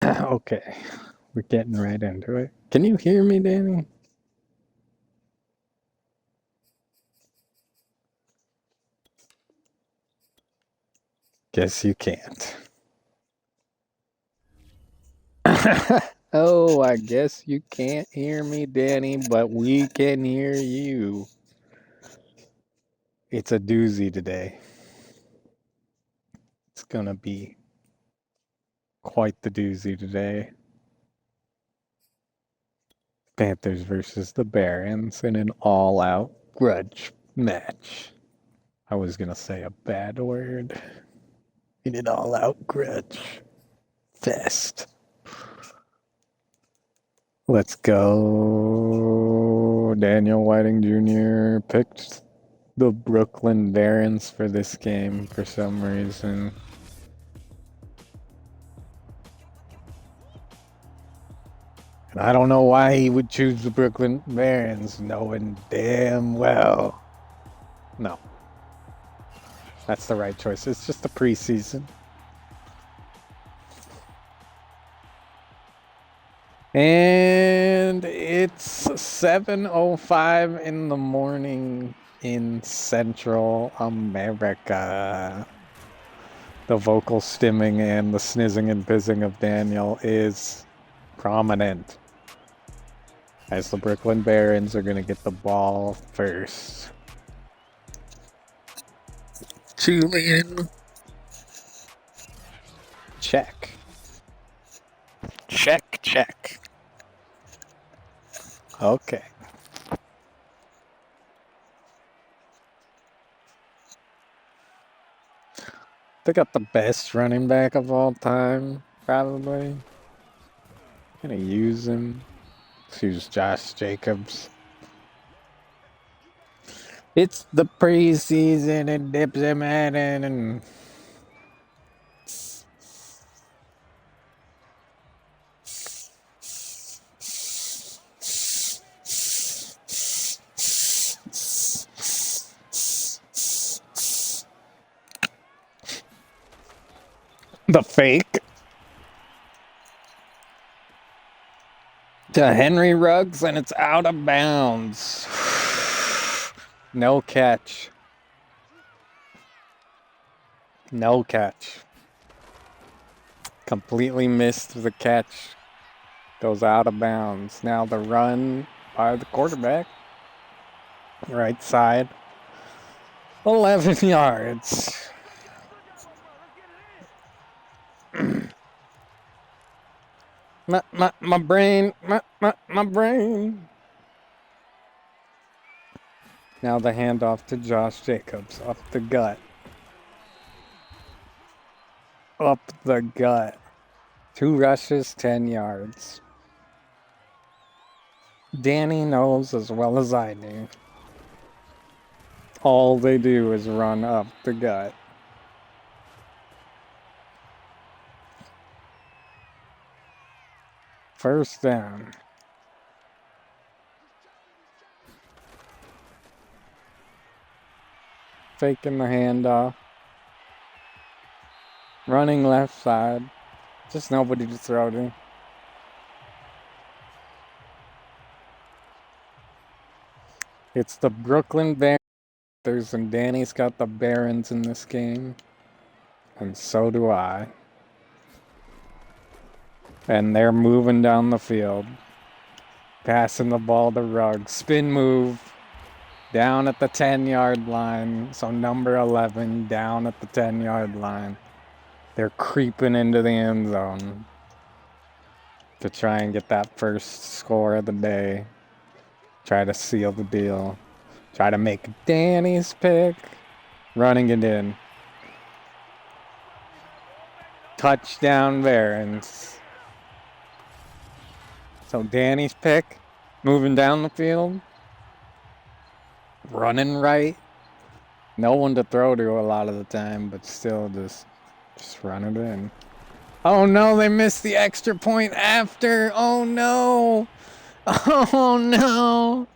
Okay, we're getting right into it. Can you hear me, Danny? Guess you can't. Oh, I guess you can't hear me, Danny, but we can hear you. It's a doozy today. It's gonna be quite the doozy today. Panthers versus the Barons in an all-out grudge match. I was gonna say a bad word. In an all-out grudge fest. Let's go. Daniel Whiting Jr. picked the Brooklyn Barons for this game for some reason. And I don't know why he would choose the Brooklyn Barons, knowing damn well. No. That's the right choice. It's just the preseason. And it's 7:05 in the morning in Central America. The vocal stimming and the snizzing and fizzing of Daniel is prominent, as the Brooklyn Barons are going to get the ball first. Julian. Check. Check, check. Okay. They got the best running back of all time, probably. Gonna use him. Let's use Josh Jacobs. It's the preseason and Dipsey Madden and the fake to Henry Ruggs, and it's out of bounds. No catch. No catch. Completely missed the catch. Goes out of bounds. Now the run by the quarterback. Right side. 11 yards. My brain. My brain. Now the handoff to Josh Jacobs. Up the gut. Up the gut. 2 rushes, 10 yards. Danny knows as well as I do. All they do is run up the gut. First down. Faking the handoff. Running left side. Just nobody to throw to. It's the Brooklyn Panthers, and Danny's got the Barons in this game. And so do I. And they're moving down the field. Passing the ball to Ruggs. Spin move. Down at the 10-yard line. So number 11 down at the 10-yard line. They're creeping into the end zone to try and get that first score of the day. Try to seal the deal. Try to make Danny's pick. Running it in. Touchdown Barons. So Danny's pick. Moving down the field. Running right. No one to throw to a lot of the time, but still just run it in. Oh no, they missed the extra point after. Oh no. Oh no.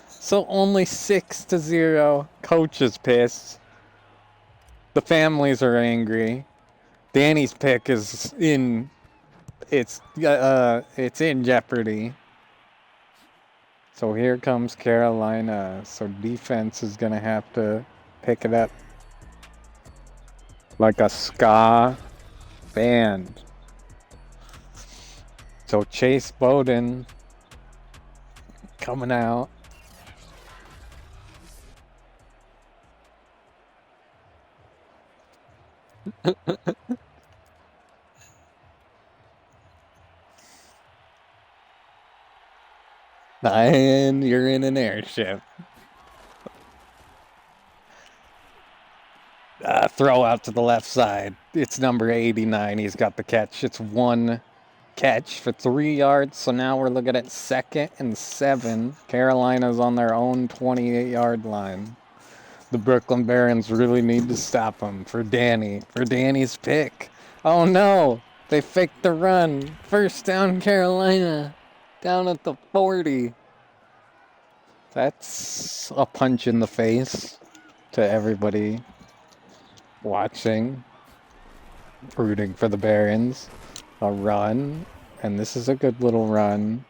So only 6-0. Coach is pissed. The families are angry. Danny's pick is in It's in jeopardy. So here comes Carolina. So defense is gonna have to pick it up like a ska band. So Chase Bowden coming out. And you're in an airship. Throw out to the left side. It's number 89. He's got the catch. It's one catch for 3 yards. So now we're looking at 2nd and 7. Carolina's on their own 28-yard line. The Brooklyn Barons really need to stop him for Danny's pick. Oh no, they faked the run. First down Carolina, down at the 40. That's a punch in the face to everybody watching, rooting for the Barons. A run, and this is a good little run.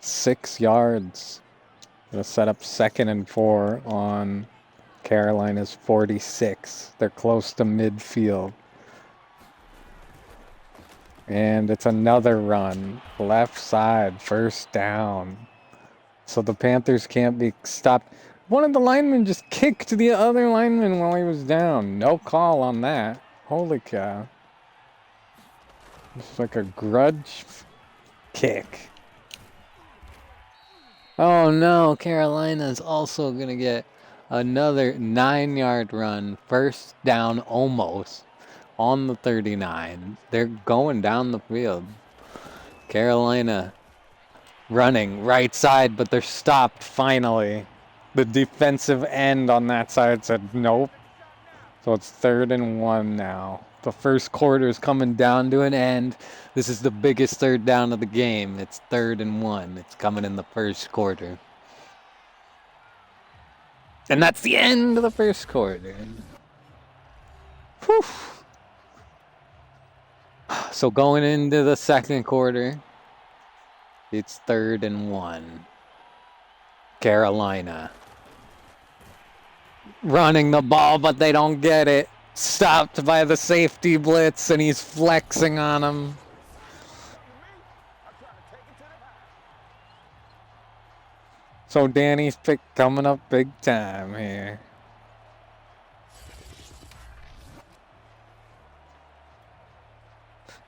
6 yards. Gonna set up 2nd and 4 on Carolina's 46. They're close to midfield. And it's another run. Left side, first down. So the Panthers can't be stopped. One of the linemen just kicked the other lineman while he was down. No call on that. Holy cow. It's like a grudge kick. Oh no, Carolina's also going to get another 9-yard run. First down almost on the 39. They're going down the field. Carolina running right side, but they're stopped finally. The defensive end on that side said nope. So it's 3rd and 1 now. The first quarter is coming down to an end. This is the biggest third down of the game. It's 3rd and 1. It's coming in the first quarter. And that's the end of the first quarter. Whew. So going into the second quarter, it's 3rd and 1. Carolina running the ball, but they don't get it. Stopped by the safety blitz, and he's flexing on him. So Danny's pick coming up big time here.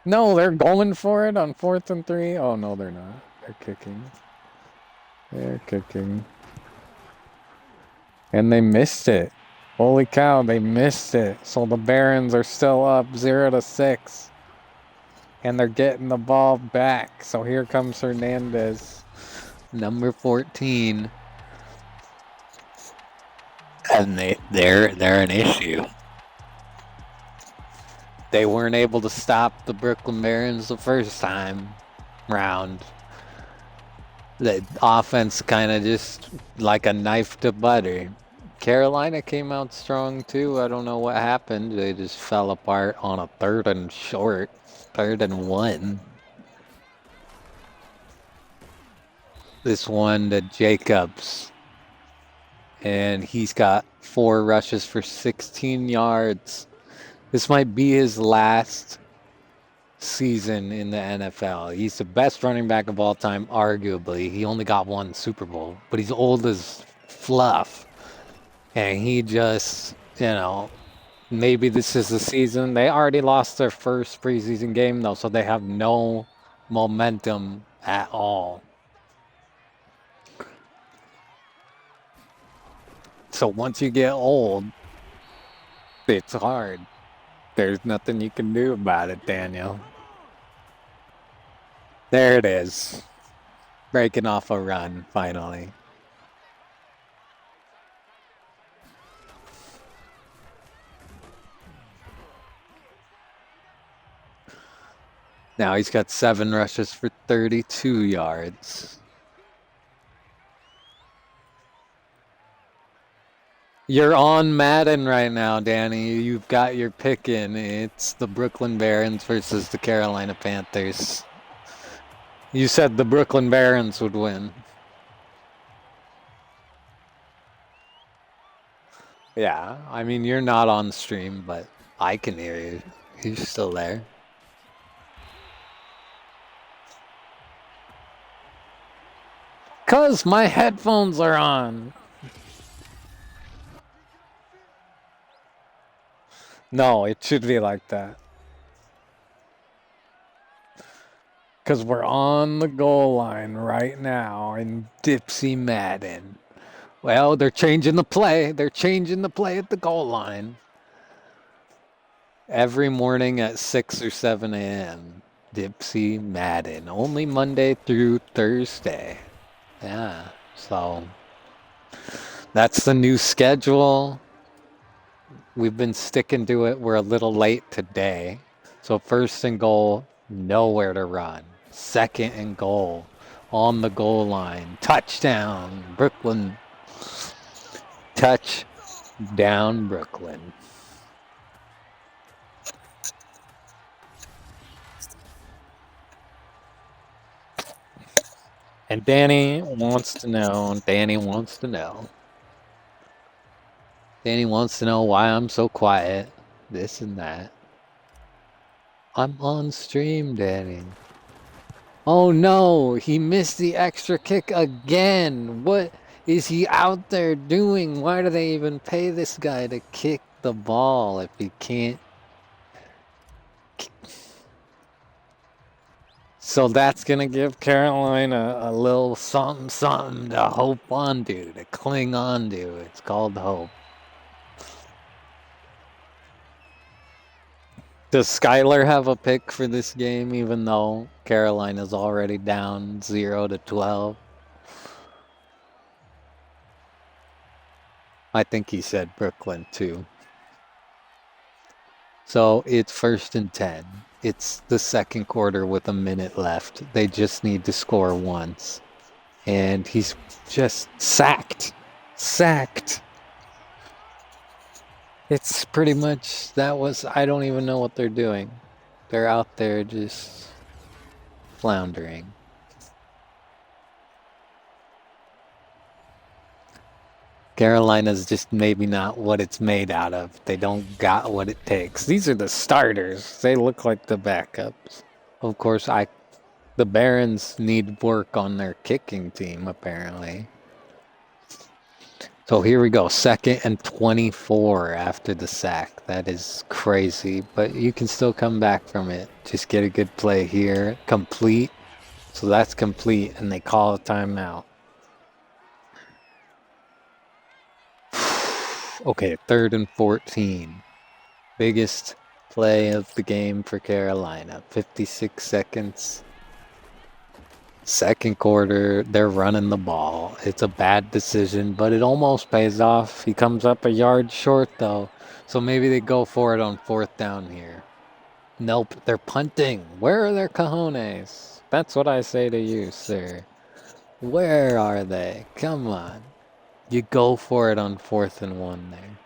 No, they're going for it on 4th and 3. Oh, no, they're not. They're kicking. They're kicking. And they missed it. Holy cow, they missed it. So the Barons are still up 0-6. And they're getting the ball back. So here comes Hernandez. Number 14. And they're an issue. They weren't able to stop the Brooklyn Barons the first time round. The offense kind of just like a knife to butter. Carolina came out strong too. I don't know what happened. They just fell apart on a 3rd and short. 3rd and 1. This one to Jacobs. And he's got 4 rushes for 16 yards. This might be his last season in the NFL. He's the best running back of all time, arguably. He only got 1 Super Bowl, but he's old as fluff. And he just, maybe this is the season. They already lost their first preseason game, though, so they have no momentum at all. So once you get old, it's hard. There's nothing you can do about it, Daniel. There it is. Breaking off a run, finally. Now he's got 7 rushes for 32 yards. You're on Madden right now, Danny. You've got your pick in. It's the Brooklyn Barons versus the Carolina Panthers. You said the Brooklyn Barons would win. Yeah, I mean, you're not on stream, but I can hear you. You're still there. Cause my headphones are on. No, it should be like that. Cause we're on the goal line right now in Dipsey Madden. Well, they're changing the play. They're changing the play at the goal line. Every morning at 6 or 7 a.m. Dipsey Madden. Only Monday through Thursday. Yeah, so that's the new schedule. We've been sticking to it. We're a little late today. So first and goal, nowhere to run. Second and goal, on the goal line. Touchdown, Brooklyn. Touchdown, Brooklyn. And Danny wants to know why I'm so quiet. This and that. I'm on stream, Danny. Oh no, he missed the extra kick again. What is he out there doing? Why do they even pay this guy to kick the ball if he can't? So that's going to give Carolina a little something, something to hope on to cling on to. It's called hope. Does Skyler have a pick for this game, even though Carolina's already down 0-12? I think he said Brooklyn too. So it's 1st and 10. It's the second quarter with a minute left. They just need to score once. And he's just sacked. Sacked. It's pretty much, I don't even know what they're doing. They're out there just floundering. Carolina's just maybe not what it's made out of. They don't got what it takes. These are the starters. They look like the backups. Of course, the Barons need work on their kicking team, apparently. So here we go. 2nd and 24 after the sack. That is crazy, but you can still come back from it. Just get a good play here. Complete. So that's complete, and they call a timeout. Okay, 3rd and 14. Biggest play of the game for Carolina. 56 seconds. Second quarter, they're running the ball. It's a bad decision, but it almost pays off. He comes up a yard short, though. So maybe they go for it on 4th down here. Nope, they're punting. Where are their cojones? That's what I say to you, sir. Where are they? Come on. You go for it on 4th and 1 there.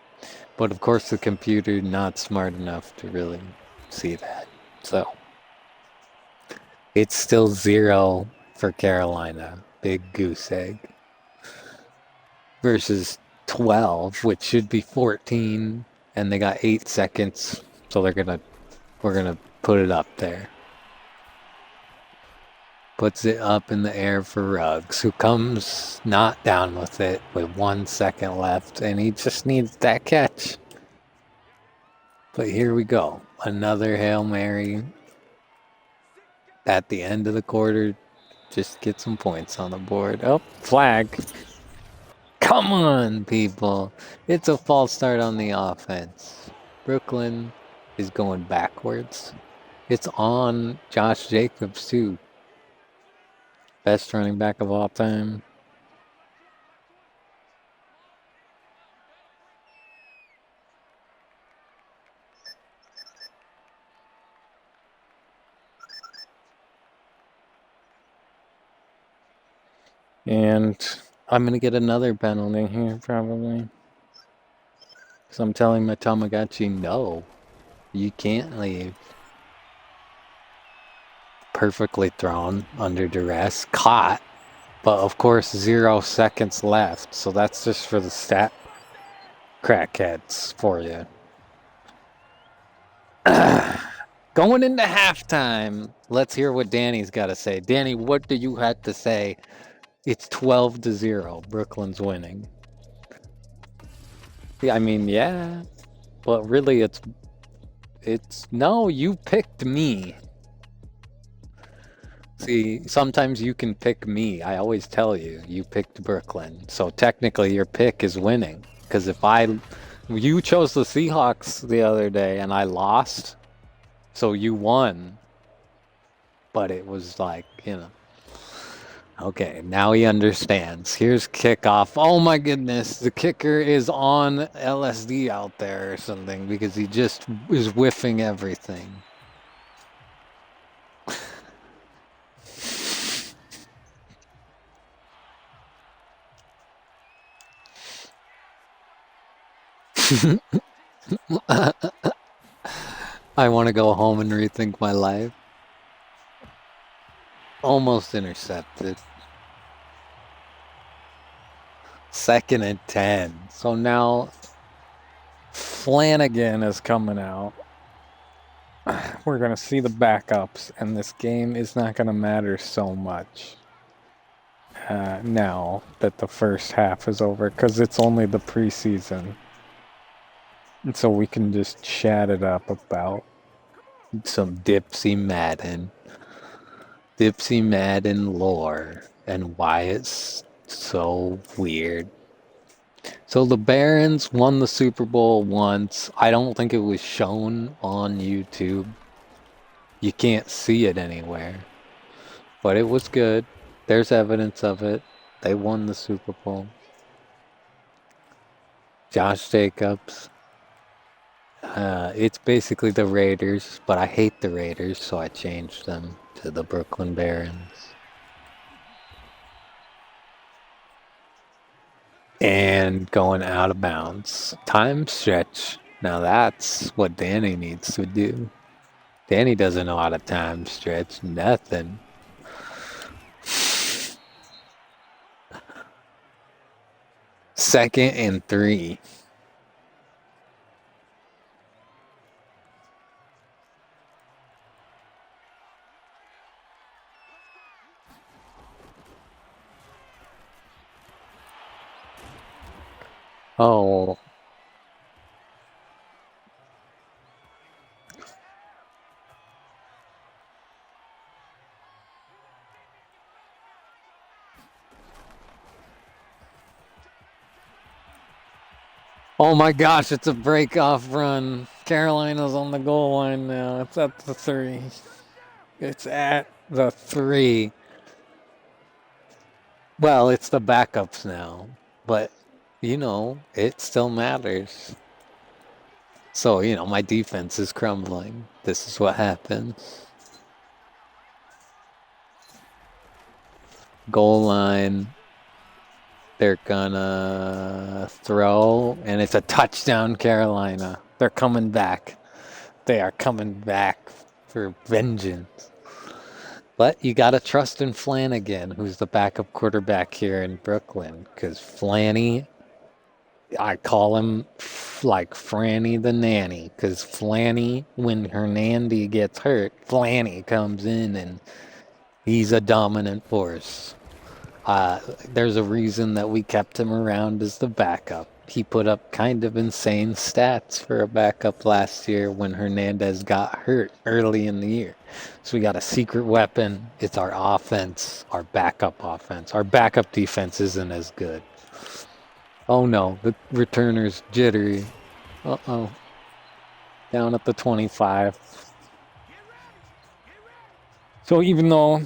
But of course, the computer not smart enough to really see that. So it's still 0 for Carolina. Big goose egg. Versus 12, which should be 14, and they got 8 seconds. So we're gonna put it up there. Puts it up in the air for Ruggs, who comes not down with it with 1 second left, and he just needs that catch. But here we go. Another Hail Mary at the end of the quarter. Just get some points on the board. Oh, flag. Come on, people. It's a false start on the offense. Brooklyn is going backwards. It's on Josh Jacobs, too. Best running back of all time. And I'm going to get another penalty here, probably. So I'm telling my Tamagotchi, no, you can't leave. Perfectly thrown under duress, caught, but of course 0 seconds left. So that's just for the stat crackheads for you. Going into halftime, let's hear what Danny's got to say. Danny, what do you have to say? It's 12-0. Brooklyn's winning. Yeah, I mean, yeah, but really, it's no. You picked me. See, sometimes you can pick me. I always tell you, you picked Brooklyn. So technically, your pick is winning. Because you chose the Seahawks the other day, and I lost, so you won. But it was like, okay, now he understands. Here's kickoff. Oh my goodness, the kicker is on LSD out there or something because he just is whiffing everything. I want to go home and rethink my life. Almost intercepted. 2nd and 10. So now Flanagan is coming out. We're going to see the backups, and this game is not going to matter so much now that the first half is over because it's only the preseason. And so we can just chat it up about some Dipsey Madden lore and why it's so weird. So the Barons won the Super Bowl once. I don't think it was shown on YouTube. You can't see it anywhere. But it was good. There's evidence of it. They won the Super Bowl. Josh Jacobs. It's basically the Raiders, but I hate the Raiders, so I changed them to the Brooklyn Barons. And going out of bounds. Time stretch. Now that's what Danny needs to do. Danny doesn't know how to time stretch. Nothing. Second and 3. Oh. Oh my gosh, it's a break-off run. Carolina's on the goal line now. It's at the 3. It's at the 3. Well, it's the backups now. But, it still matters. So, my defense is crumbling. This is what happens. Goal line. They're gonna throw, and it's a touchdown, Carolina. They're coming back. They are coming back for vengeance. But you gotta trust in Flanagan, who's the backup quarterback here in Brooklyn, because Flanny, I call him like Franny the nanny, because Flanny, when Hernandy gets hurt, Flanny comes in and he's a dominant force. There's a reason that we kept him around as the backup. He put up kind of insane stats for a backup last year when Hernandez got hurt early in the year. So we got a secret weapon. It's our offense, our backup offense. Our backup defense isn't as good. Oh no, the returner's jittery. Uh-oh. Down at the 25. So even though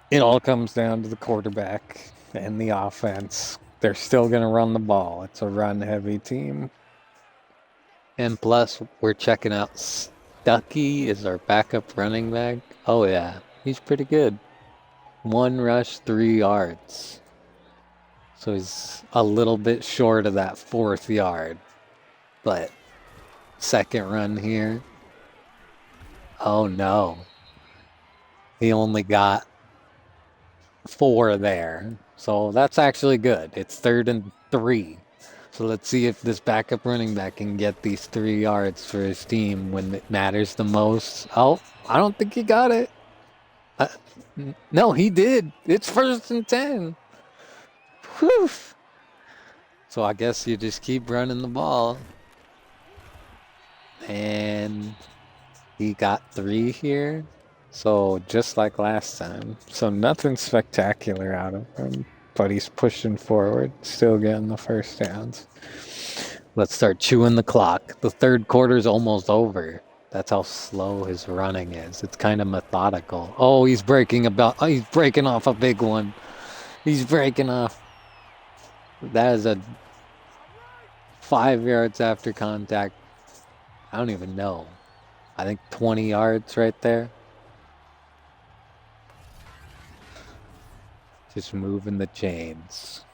it all comes down to the quarterback and the offense, they're still going to run the ball. It's a run-heavy team. And plus, we're checking out Stuckey is our backup running back. Oh, yeah. He's pretty good. 1 rush, 3 yards. So he's a little bit short of that 4th yard. But second run here. Oh no. He only got 4 there. So that's actually good. It's 3rd and 3. So let's see if this backup running back can get these 3 yards for his team when it matters the most. Oh, I don't think he got it. No, he did. It's 1st and 10. Whew. So I guess you just keep running the ball. And he got 3 here. So just like last time. So nothing spectacular out of him. But he's pushing forward, still getting the first downs. Let's start chewing the clock. The 3rd quarter's almost over. That's how slow his running is. It's kind of methodical. Oh, he's breaking off a big one. He's breaking off. That is a 5 yards after contact. I don't even know. I think 20 yards right there. Just moving the chains.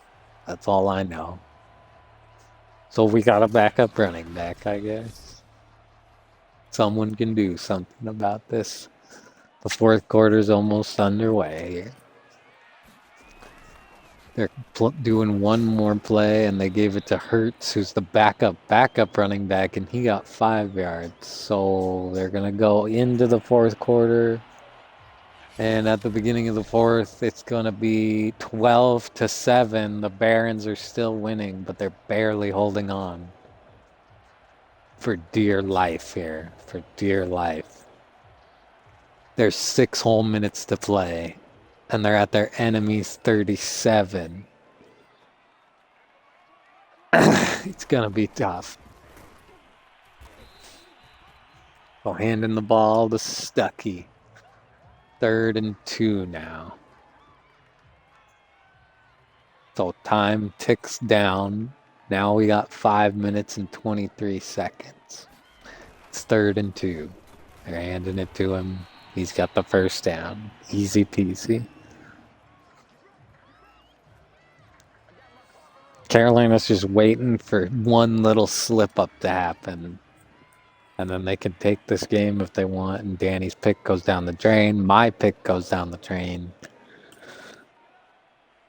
That's all I know. So we got a backup running back, I guess. Someone can do something about this. The 4th quarter's almost underway. They're doing one more play, and they gave it to Hurts, who's the backup running back, and he got 5 yards. So they're going to go into the 4th quarter. And at the beginning of the 4th, it's going to be 12-7. The Barons are still winning, but they're barely holding on. For dear life here. For dear life. There's 6 whole minutes to play. And they're at their enemy's 37. It's going to be tough. So handing the ball to Stuckey. 3rd and 2 now. So time ticks down. Now we got 5 minutes and 23 seconds. It's 3rd and 2. They're handing it to him. He's got the first down. Easy peasy. Carolina's just waiting for one little slip up to happen. And then they can take this game if they want. And Danny's pick goes down the drain. My pick goes down the drain.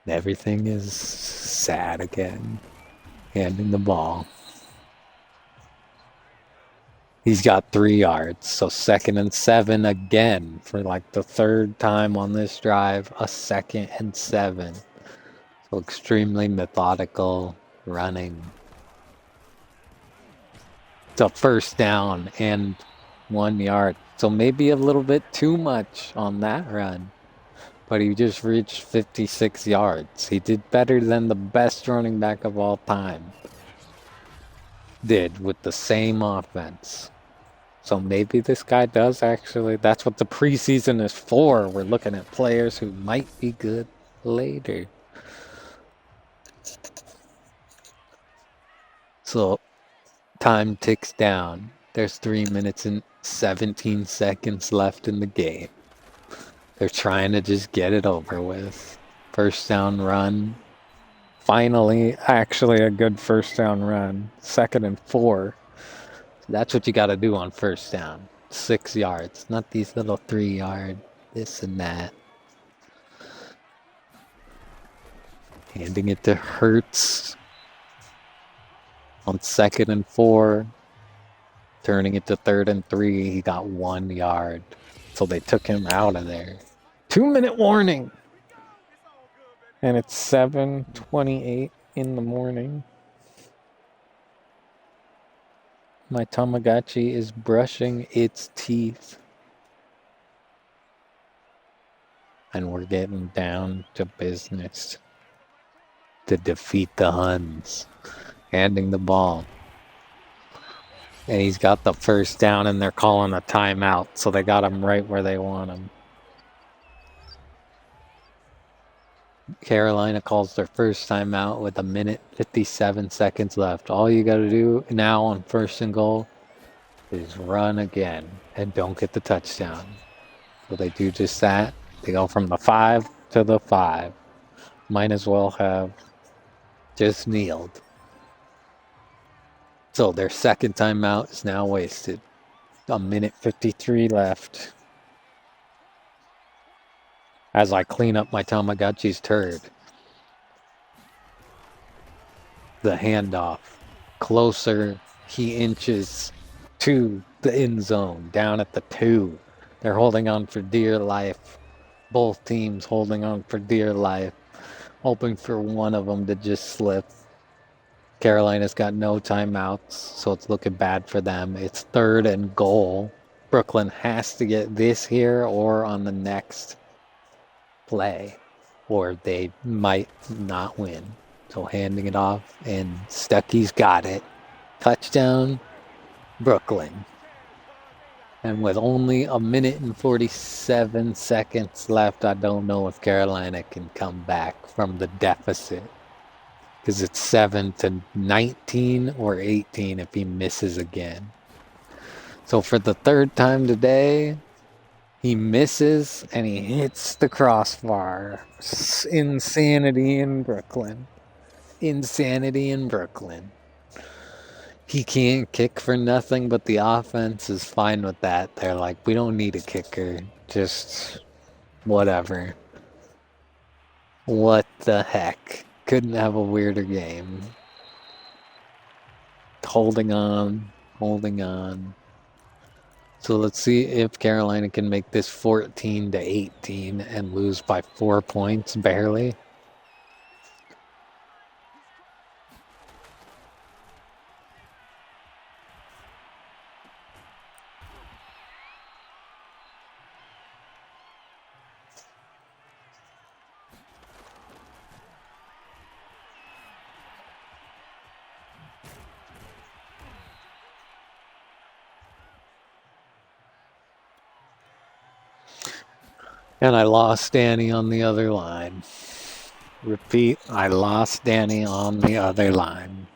Everything is sad again. Handing the ball. He's got 3 yards. So 2nd and 7 again for like the 3rd time on this drive. A 2nd and 7. So extremely methodical running. It's a first down and 1 yard. So maybe a little bit too much on that run. But he just reached 56 yards. He did better than the best running back of all time did with the same offense. So maybe this guy does actually. That's what the preseason is for. We're looking at players who might be good later. So time ticks down. There's 3 minutes and 17 seconds left in the game. They're trying to just get it over with. First down run. Finally, actually a good first down run. 2nd and 4. That's what you got to do on first down. 6 yards, not these little 3 yard, this and that. Handing it to Hurts on 2nd and 4. Turning it to 3rd and 3. He got 1 yard. So they took him out of there. 2-minute warning. And it's 7:28 in the morning. My Tamagotchi is brushing its teeth. And we're getting down to business to defeat the Huns. Handing the ball. And he's got the first down, and they're calling a timeout. So they got him right where they want him. Carolina calls their first timeout with 1 minute 57 seconds left. All you got to do now on 1st and goal is run again and don't get the touchdown. So they do just that. They go from the 5 to the 5. Might as well have just kneeled. So their second timeout is now wasted. A minute 53 left. As I clean up my Tamagotchi's turd. The handoff. Closer. He inches to the end zone. Down at the 2. They're holding on for dear life. Both teams holding on for dear life. Hoping for one of them to just slip. Carolina's got no timeouts, so it's looking bad for them. It's 3rd and goal. Brooklyn has to get this here or on the next play, or they might not win. So handing it off, and Stuckey's got it. Touchdown, Brooklyn. And with only a minute and 47 seconds left, I don't know if Carolina can come back from the deficit. Because it's 7-19 or 18 if he misses again. So for the 3rd time today, he misses and he hits the crossbar. Insanity in Brooklyn. Insanity in Brooklyn. He can't kick for nothing, but the offense is fine with that. They're like, we don't need a kicker. Just whatever. What the heck? Couldn't have a weirder game. Holding on. So let's see if Carolina can make this 14-18 and lose by 4 points, barely. And I lost Danny on the other line. Repeat, I lost Danny on the other line.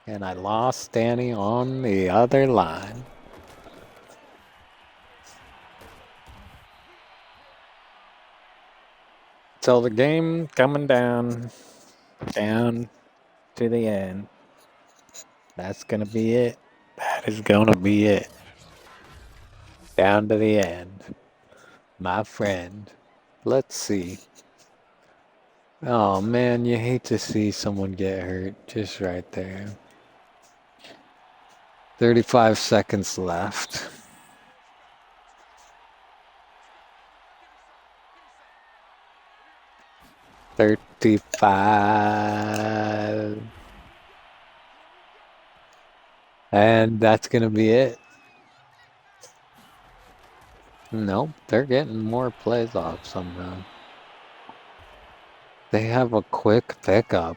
And I lost Danny on the other line. So the game coming down to the end. That's going to be it. That is going to be it. Down to the end. My friend. Let's see. Oh man, you hate to see someone get hurt just right there. 35 seconds left. $35. And that's going to be it. Nope, they're getting more plays off somehow. They have a quick pickup.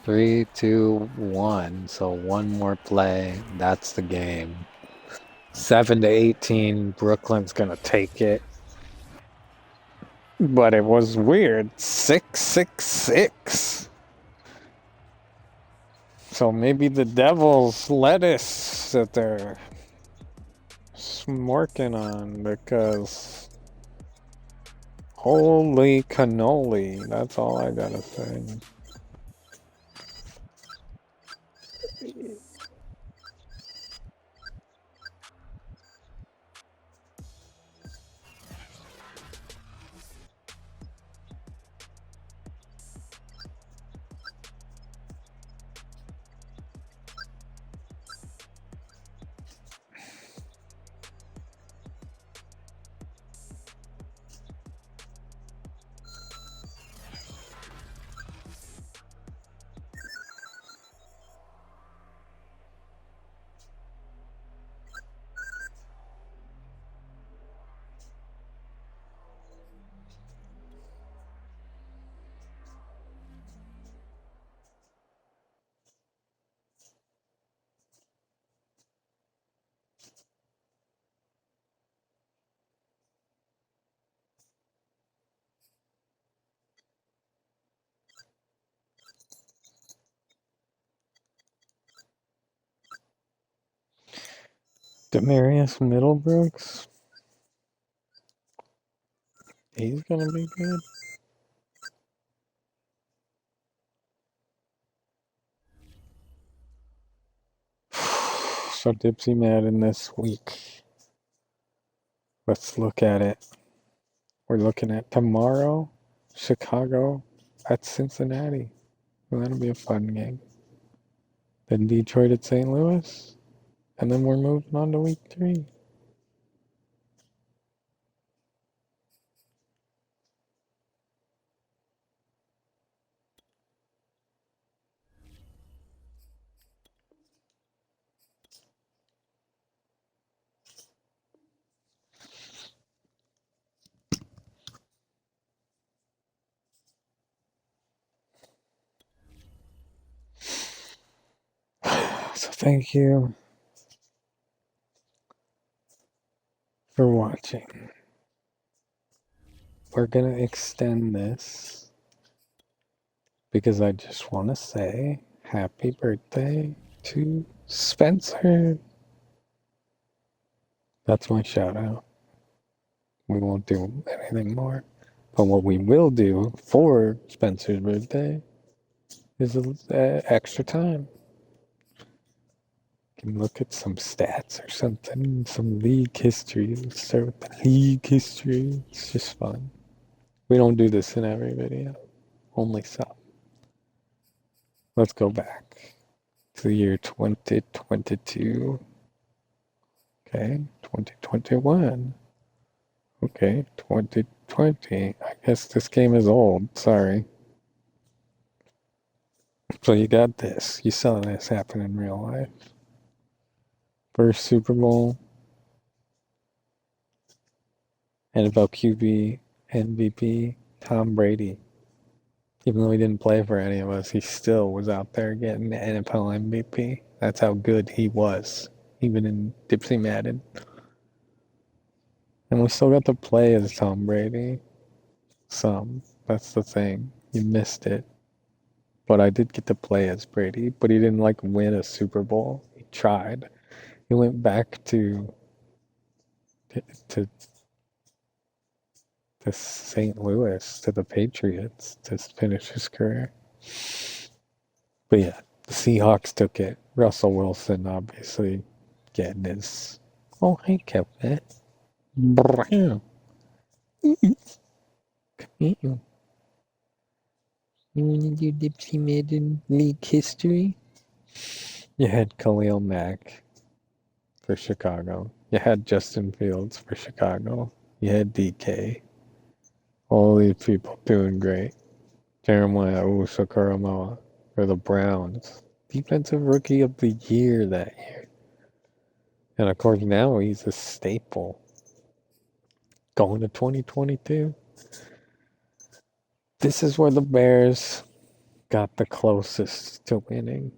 3, 2, 1. So one more play. That's the game. 7-18. Brooklyn's going to take it. But it was weird. 6-6-6. So maybe the Devils lettuce that they're working on, because holy cannoli. That's all I gotta say. Demarius Middlebrooks. He's gonna be good. So Dipsey Madden this week. Let's look at it. We're looking at tomorrow, Chicago at Cincinnati. Well, that'll be a fun game. Then Detroit at St. Louis. And then we're moving on to week 3. So thank you for watching. We're going to extend this because I just want to say happy birthday to Spencer. That's my shout out. We won't do anything more. But what we will do for Spencer's birthday is extra time. Can look at some stats or something, some league history. Let's start with the league history. It's just fun. We don't do this in every video, only some. Let's go back to the year 2022. Okay, 2021. Okay, 2020. I guess this game is old. Sorry. So you got this. You saw this happen in real life. First Super Bowl, NFL QB, MVP, Tom Brady. Even though he didn't play for any of us, he still was out there getting the NFL MVP. That's how good he was, even in Dipsey Madden. And we still got to play as Tom Brady. Some. That's the thing. You missed it. But I did get to play as Brady, but he didn't win a Super Bowl. He tried. He went back to St. Louis, to the Patriots, to finish his career. But yeah, the Seahawks took it. Russell Wilson, obviously, getting his... Oh, hey, Kevin. Come here. You want to do Dipsey Madden League history? You had Khalil Mack for Chicago. You had Justin Fields for Chicago. You had DK. All these people doing great. Jeremiah Owusu-Koramoah for the Browns. Defensive Rookie of the Year that year. And of course now he's a staple. Going to 2022. This is where the Bears got the closest to winning.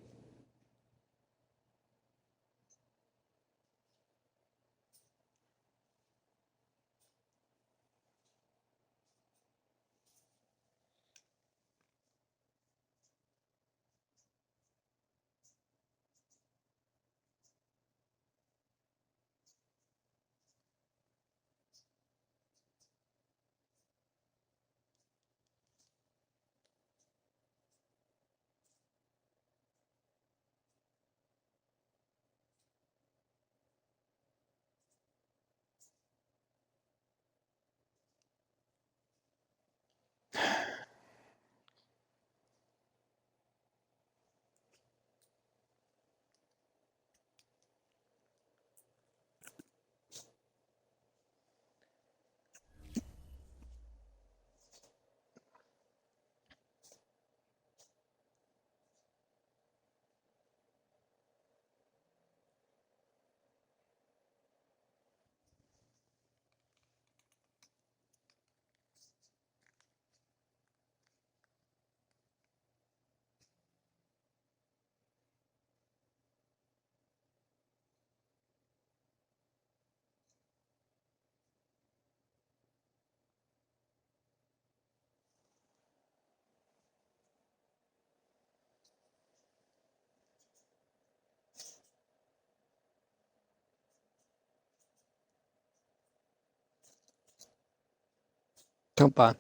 Come on.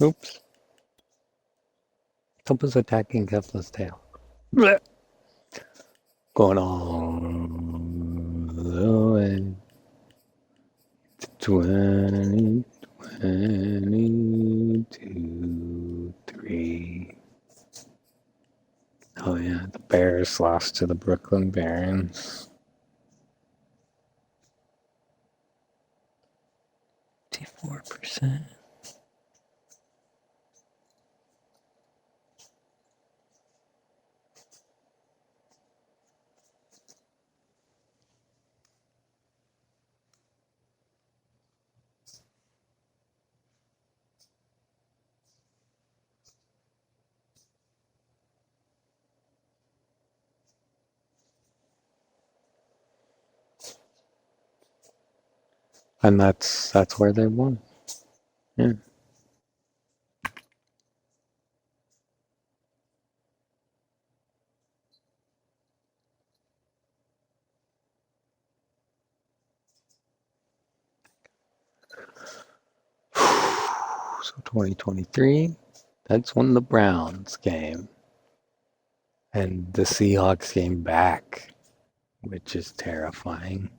Oops. Tumpa's attacking Kefla's tail. Going on. the way to 2022, 3. Oh yeah, the Bears lost to the Brooklyn Barons. 54%. And that's where they won. Yeah. So 2023, that's when the Browns came. And the Seahawks came back, which is terrifying.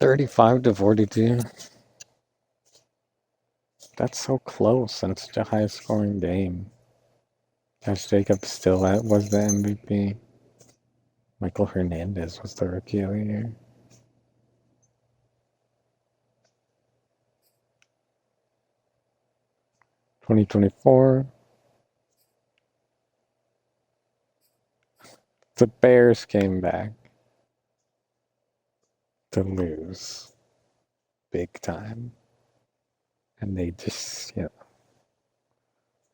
$35-42. That's so close and such a high scoring game. Josh Jacobs still was the MVP. Michael Hernandez was the rookie of the year. $20-24. The Bears came back to lose big time. And they just,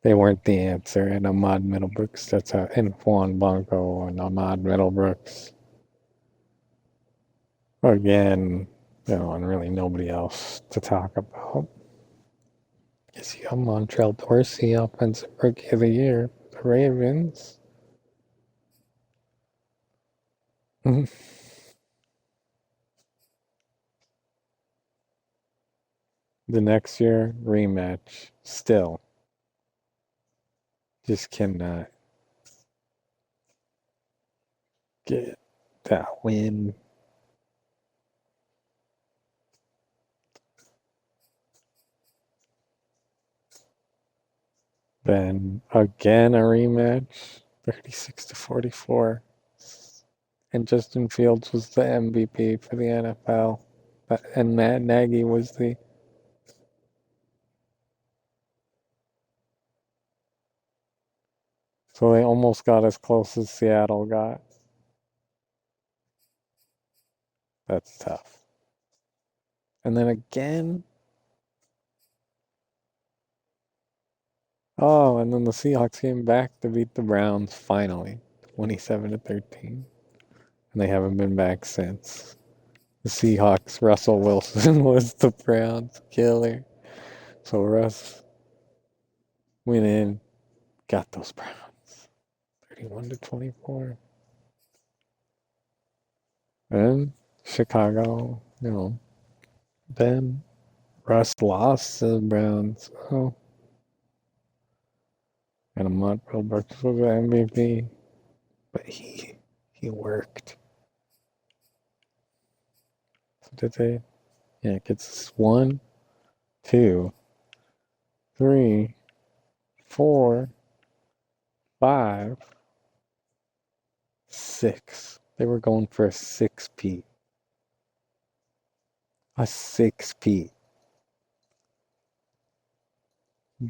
they weren't the answer. And Ahmad Middlebrooks, and Juan Blanco and Ahmad Middlebrooks. Again, and really nobody else to talk about. Is you got Montrell Dorsey, Offensive Rookie of the Year, the Ravens. The next year, rematch. Still. Just cannot get that win. Then again a rematch, 36-44. And Justin Fields was the MVP for the NFL. And Matt Nagy was the... So they almost got as close as Seattle got. That's tough. And then again... Oh, and then the Seahawks came back to beat the Browns finally, 27-13. And they haven't been back since. The Seahawks, Russell Wilson was the Browns killer. So Russ went in, got those Browns. 31-24. Then Chicago, then Russ lost to the Browns. Oh. And Ahmad Brooks was the MVP. But he worked. So did they? Yeah, it gets 1, 2, 3, 4, 5, 6. They were going for a 6-peat. A 6-peat.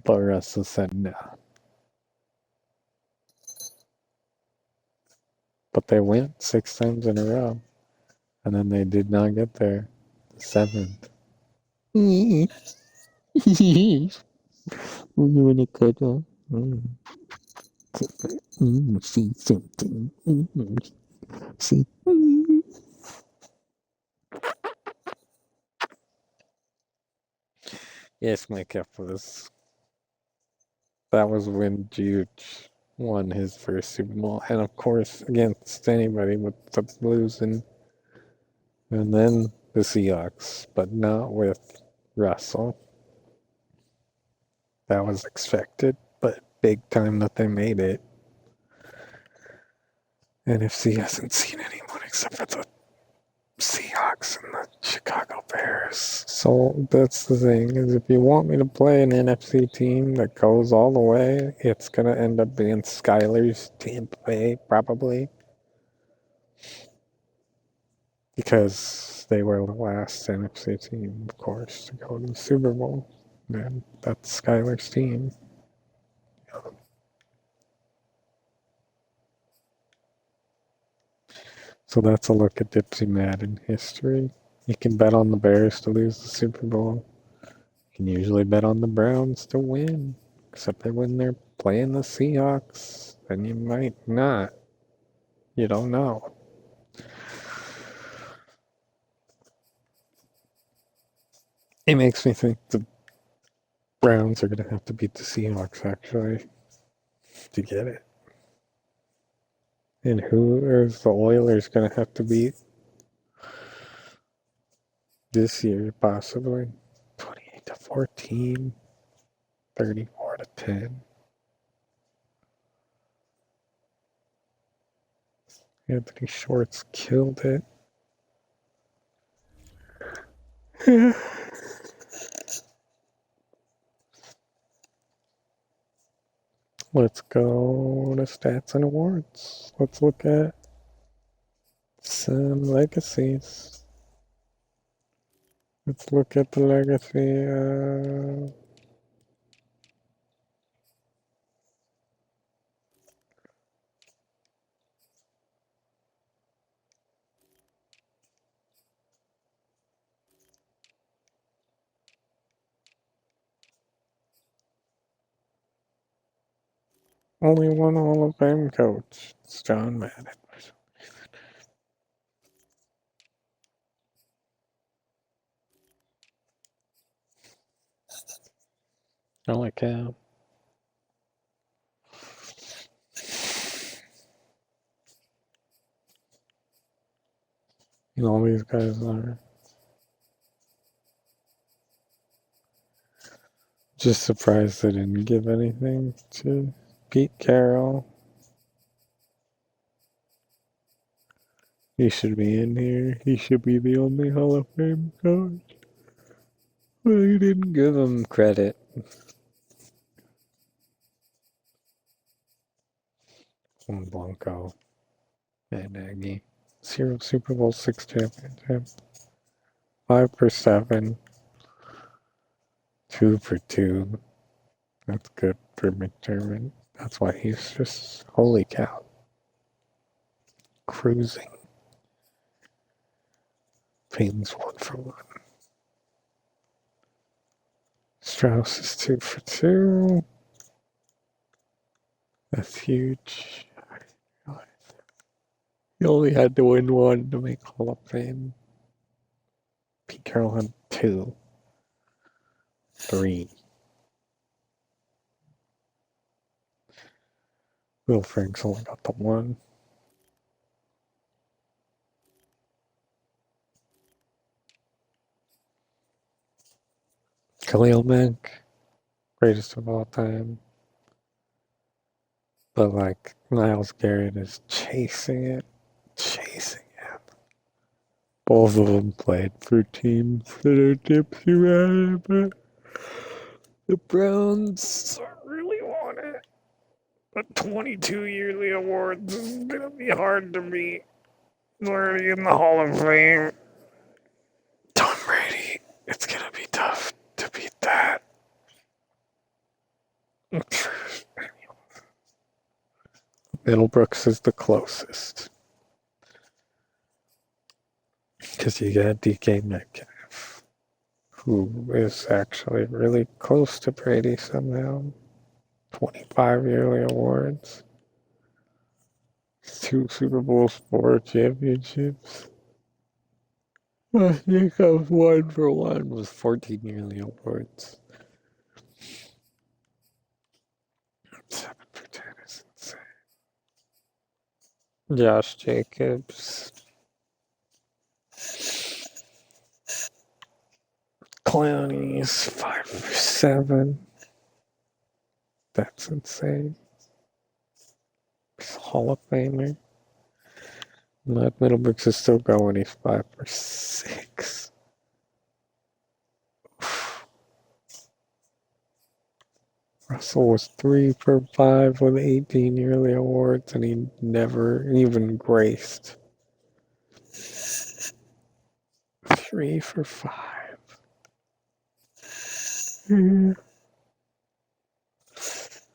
But Russell said no. But they went 6 times in a row. And then they did not get there. 7th. We're doing a good one. See something. See. Yes, my cap was. That was when huge. won his first Super Bowl, and of course against anybody with the losing. And then the Seahawks, but not with Russell. That was expected, but big time that they made it. NFC hasn't seen anyone except for the Seahawks and the Chicago Bears. So that's the thing, is if you want me to play an NFC team that goes all the way, it's going to end up being Skyler's Tampa Bay, probably. Because they were the last NFC team, of course, to go to the Super Bowl. And that's Skyler's team. So that's a look at Dipsey Madden history. You can bet on the Bears to lose the Super Bowl. You can usually bet on the Browns to win, except that when they're playing the Seahawks, then you might not. You don't know. It makes me think the Browns are going to have to beat the Seahawks, actually, to get it. And who is the Oilers going to have to beat this year, possibly? 28-14, 34-10. Anthony Schwartz killed it. Let's go to stats and awards. Let's look at some legacies. Let's look at the legacy. Only one Hall of Fame coach. It's John Madden. Holy cow. And all these guys are just surprised they didn't give anything to Pete Carroll. He should be in here. He should be the only Hall of Fame coach. But he didn't give him credit. Juan Blanco and Nagy. 0 Super Bowl, 6 championship. 5 for 7. 2 for 2. That's good for McDermott. That's why he's just, holy cow, cruising. Payton's 1 for 1. Strauss is 2 for 2. That's huge. He only had to win 1 to make Hall of Fame. Pete Carroll had 2. 3. Will Franks only got the 1. Khalil Mack, greatest of all time. But like Myles Garrett is chasing it. Both of them played for teams that are Dipsey Madden, but the Browns really want it. But 22 yearly awards is gonna be hard to beat. He's already in the Hall of Fame. Tom Brady, it's gonna be tough to beat that. Middlebrooks is the closest. Because you got DK Metcalf, who is actually really close to Brady somehow. 25 yearly awards. 2 Super Bowls, 4 championships. I think I was 1 for 1 with 14 yearly awards. 7 for 10 is Josh Jacobs. Clowney's 5 for 7. That's insane. He's a Hall of Famer. Matt Middlebrooks is still going. He's 5 for 6. Russell was 3 for 5 with 18 yearly awards, and he never even graced 3 for 5.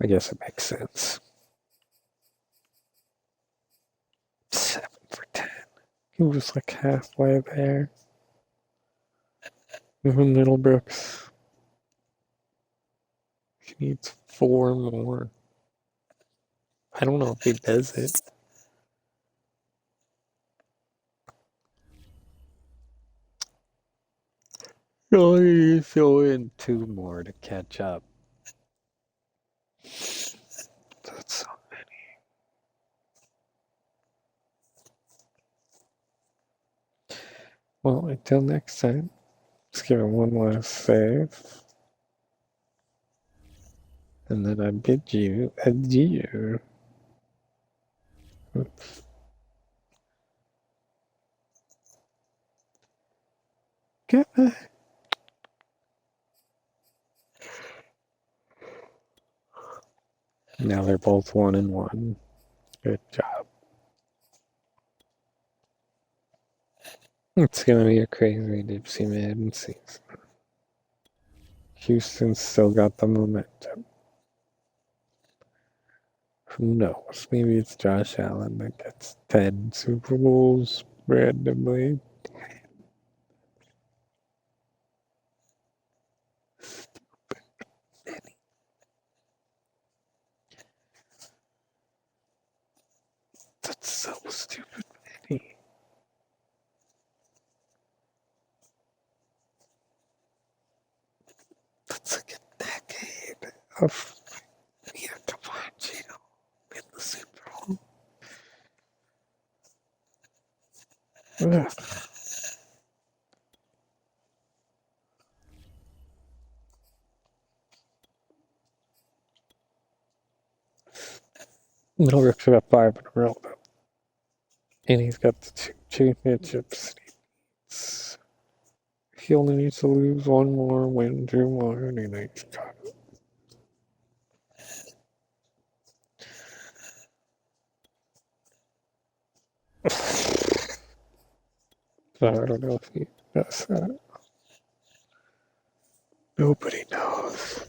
I guess it makes sense. 7 for 10. He was like halfway there. Even Middlebrooks. He needs 4 more. I don't know if he does it. Oh, you throw in 2 more to catch up. That's so many. Well, until next time, let's give it one last save. And then I bid you adieu. Oops. Goodbye. Now they're both 1-1. Good job. It's gonna be a crazy Dipsey Madden season. Houston's still got the momentum. Who knows? Maybe it's Josh Allen that gets 10 Super Bowls randomly. That's so stupid many. That's like a decade of Mia Capaccio in the Super Bowl. Ugh. Middlebrooks got 5 in a row, though. And he's got the 2 championships. He only needs to lose 1 more, win 2 more, and he's got it. So I don't know if he does that. Nobody knows.